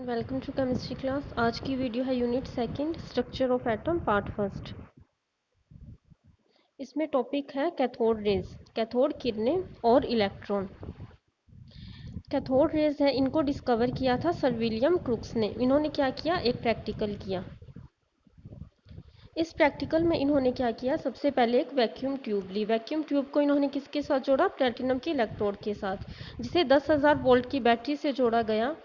Welcome to chemistry class. आज की video है unit second structure of atom part first. इसमें टॉपिक है कैथोड रेज, कैथोड किरणें और इलेक्ट्रॉन। कैथोड रेज है, इनको डिस्कवर किया था सर विलियम क्रुक्स ने। इन्होंने क्या किया, एक प्रैक्टिकल किया। इस प्रैक्टिकल में इन्होंने क्या किया, सबसे पहले एक वैक्यूम ट्यूब ली। वैक्यूम ट्यूब को इन्होंने किसके साथ जोड़ा, प्लेटिनम के इलेक्ट्रोड के साथ, जिसे 10,000 वोल्ट की बैटरी से जोड़ा गया।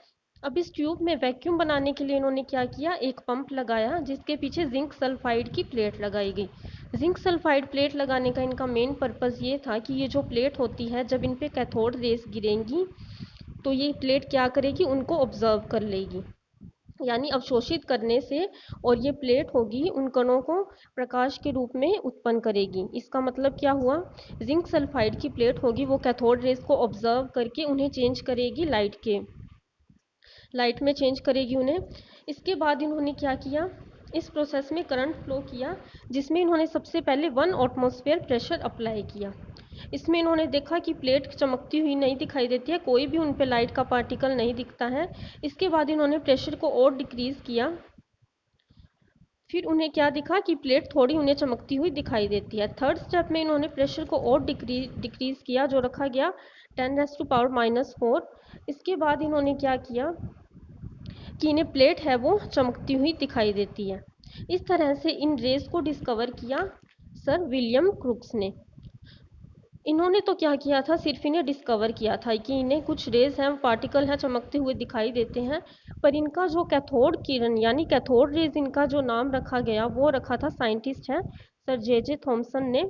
अब इस ट्यूब में वैक्यूम बनाने के लिए इन्होंने क्या किया, एक पंप लगाया जिसके पीछे जिंक सल्फाइड की प्लेट लगाई गई। जिंक सल्फाइड प्लेट लगाने का इनका मेन पर्पज़ ये था कि ये जो प्लेट होती है, जब इन पे कैथोड रेस गिरेंगी तो ये प्लेट क्या करेगी, उनको ऑब्जर्व कर लेगी, यानी अवशोषित करने से, और ये प्लेट होगी उन कणों को प्रकाश के रूप में उत्पन्न करेगी। इसका मतलब क्या हुआ, जिंक सल्फाइड की प्लेट होगी, वो कैथोड रेस को ऑब्जर्व करके उन्हें चेंज करेगी लाइट में चेंज करेगी उन्हें। इसके बाद इन्होंने क्या किया, इस प्रोसेस में करंट फ्लो किया, जिसमें इन्होंने सबसे पहले 1 एटमॉस्फेयर प्रेशर अप्लाई किया। इसमें इन्होंने देखा कि प्लेट चमकती हुई नहीं दिखाई देती है, कोई भी उन पे लाइट का पार्टिकल नहीं दिखता है। इसके बाद इन्होंने प्रेशर को और डिक्रीज किया। फिर उन्हें क्या दिखा कि प्लेट थोड़ी उन्हें चमकती हुई दिखाई देती है। थर्ड स्टेप में इन्होंने प्रेशर को और डिक्रीज किया, जो रखा गया 10⁻⁻⁴। इसके बाद इन्होंने क्या किया कि इन्हें प्लेट है वो चमकती हुई दिखाई देती है। इस तरह से इन रेस को डिस्कवर किया सर विलियम क्रुक्स ने। इन्होंने तो क्या किया था, सिर्फ इन्हें डिस्कवर किया था कि इन्हें कुछ रेस हैं, पार्टिकल हैं, चमकते हुए दिखाई देते हैं। पर इनका जो कैथोड किरण यानी कैथोड रेज, इनका जो नाम रखा गया वो रखा था, साइंटिस्ट हैं सर जे थॉमसन ने।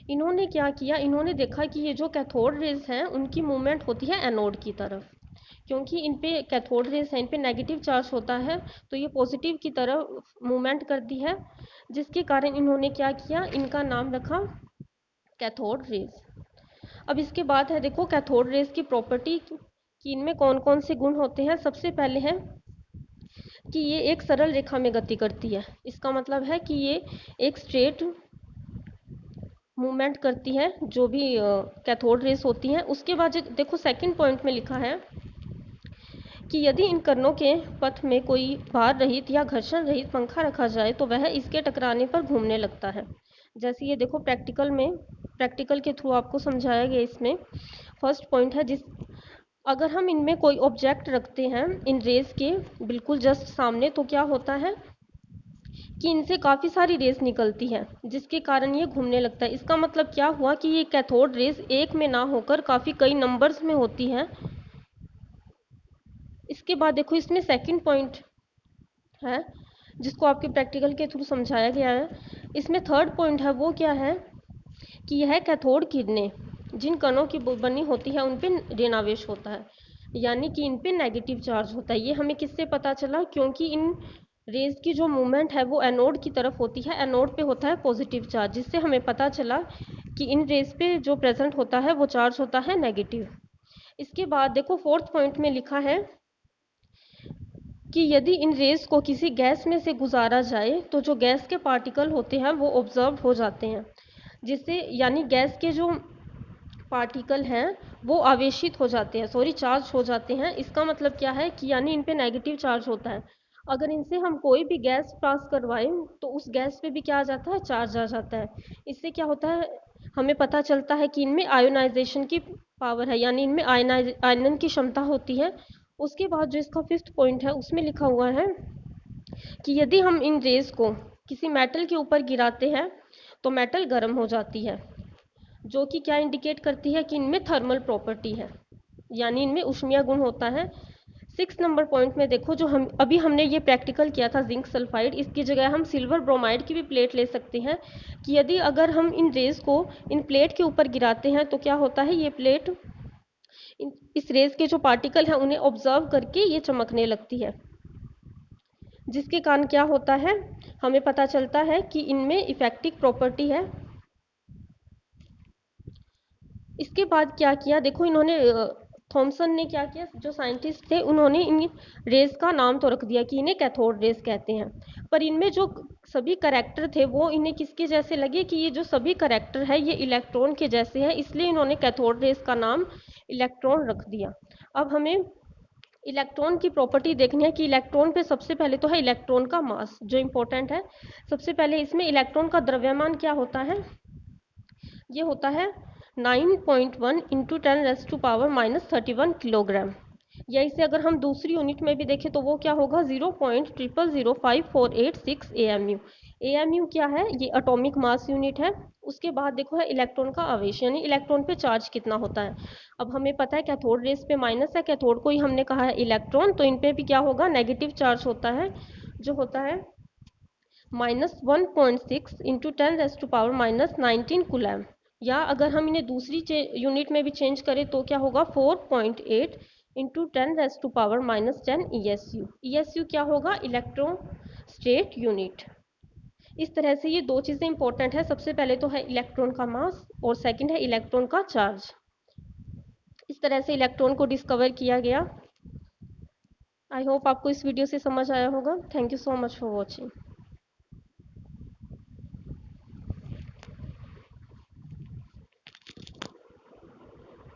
इन्होंने क्या किया, इन्होंने देखा कि ये जो कैथोड रेज हैं उनकी मूवमेंट होती है एनोड की तरफ, क्योंकि इन पे कैथोड रेज है, इन पे नेगेटिव चार्ज होता है, तो ये पॉजिटिव की तरफ मूवमेंट करती है, जिसके कारण इन्होंने क्या किया, इनका नाम रखा कैथोड रेज। अब इसके बाद है, देखो कैथोड रेज की प्रॉपर्टी कि इनमें कौन कौन से गुण होते हैं। सबसे पहले है कि ये एक सरल रेखा में गति करती है। इसका मतलब है कि ये एक स्ट्रेट मूवमेंट करती है, जो भी कैथोड रेस होती हैं। उसके बाद देखो सेकंड पॉइंट में लिखा है कि यदि इन कणों के पथ में कोई भार रहित या घर्षण रहित पंखा रखा जाए तो वह इसके टकराने पर घूमने लगता है। जैसे ये देखो प्रैक्टिकल के थ्रू आपको समझाया गया। इसमें फर्स्ट पॉइंट है, जिस अगर हम इनमें कोई ऑब्जेक्ट रखते हैं इन रेस के बिल्कुल जस्ट सामने, तो क्या होता है कि इनसे काफ़ी सारी रेस निकलती है, जिसके कारण ये घूमने लगता है। इसका मतलब क्या हुआ कि ये कैथोड रेस एक में ना होकर काफ़ी कई नंबर्स में होती है। इसके बाद देखो इसमें सेकंड पॉइंट है, जिसको आपके प्रैक्टिकल के थ्रू समझाया गया है। इसमें थर्ड पॉइंट है, वो क्या है कि यह कैथोड किरणें जिन कणों की बनी होती है उन पे ऋणावेश होता है, यानी कि इन पे नेगेटिव चार्ज होता है। ये हमें किससे पता चला, क्योंकि इन रेज की जो मूवमेंट है वो एनोड की तरफ होती है, एनोड पे होता है पॉजिटिव चार्ज, जिससे हमें पता चला कि इन रेज पे जो प्रेजेंट होता है वो चार्ज होता है नेगेटिव। इसके बाद देखो फोर्थ पॉइंट में लिखा है कि यदि इन रेस को किसी गैस में से गुजारा जाए तो जो गैस के पार्टिकल होते हैं वो ऑब्जर्व हो जाते हैं, जिससे यानी गैस के जो पार्टिकल हैं वो आवेशित हो जाते हैं, चार्ज हो जाते हैं। इसका मतलब क्या है कि यानी इन पे नेगेटिव चार्ज होता है। अगर इनसे हम कोई भी गैस पास करवाएं तो उस गैस पे भी क्या आ जाता है, चार्ज आ जाता है। इससे क्या होता है, हमें पता चलता है कि इनमें आयोनाइजेशन की पावर है, यानी इनमें आयनन की क्षमता होती है। उसके बाद जो इसका फिफ्थ पॉइंट है, उसमें लिखा हुआ है कि यदि हम इन रेज को किसी मेटल के ऊपर गिराते हैं तो मेटल गर्म हो जाती है, जो कि क्या इंडिकेट करती है कि इनमें थर्मल प्रॉपर्टी है, यानी इनमें ऊष्मीय गुण होता है। 6 नंबर पॉइंट में देखो, जो हमने ये प्रैक्टिकल किया था जिंक सल्फाइड, इसकी जगह हम सिल्वर ब्रोमाइड की भी प्लेट ले सकते हैं कि यदि अगर हम इन रेज को इन प्लेट के ऊपर गिराते हैं तो क्या होता है, ये प्लेट इस रेज के जो पार्टिकल हैं उन्हें ऑब्जर्व करके ये चमकने लगती है, जिसके कारण क्या होता है, हमें पता चलता है कि इनमें इफेक्टिव प्रॉपर्टी है। इसके बाद क्या किया, देखो इन्होंने थॉमसन ने क्या किया, जो साइंटिस्ट थे उन्होंने इन रेस का नाम तो रख दिया कि इन्हें कैथोड रेस कहते हैं, पर इनमें जो सभी करैक्टर थे वो इन्हें किसके जैसे लगे कि ये जो सभी करैक्टर है ये इलेक्ट्रॉन के जैसे है, इसलिए इन्होंने कैथोड रेस का नाम इलेक्ट्रॉन रख दिया। अब हमें इलेक्ट्रॉन की प्रॉपर्टी देखनी है कि इलेक्ट्रॉन पे सबसे पहले तो है इलेक्ट्रॉन का मास जो इम्पोर्टेंट है। सबसे पहले इसमें इलेक्ट्रॉन का द्रव्यमान क्या होता है, ये होता है 9.1 इंटू 10⁻⁻31 किलोग्राम। या इसे अगर हम दूसरी यूनिट में भी देखें तो वो क्या होगा 0.000548 AMU। AMU क्या है, ये एटॉमिक मास यूनिट है। उसके बाद देखो है इलेक्ट्रॉन का आवेश, यानी इलेक्ट्रॉन पे चार्ज कितना होता है। अब हमें पता है कैथोड रेस पे माइनस है, कैथोड को ही हमने कहा है इलेक्ट्रॉन, तो इन पे भी क्या होगा नेगेटिव चार्ज होता है, जो होता है -1.6 इंटू 10⁻⁻19 कूलम। या अगर हम इन्हें दूसरी यूनिट में भी चेंज करें तो क्या होगा 4.8 इंटू 10⁻⁻10 ESU। ESU क्या होगा, इलेक्ट्रॉन स्टेट यूनिट। इस तरह से ये दो चीज़ें इंपॉर्टेंट है, सबसे पहले तो है इलेक्ट्रॉन का मास और सेकंड है इलेक्ट्रॉन का चार्ज। इस तरह से इलेक्ट्रॉन को डिस्कवर किया गया। आई होप आपको इस वीडियो से समझ आया होगा। Thank you so much for watching.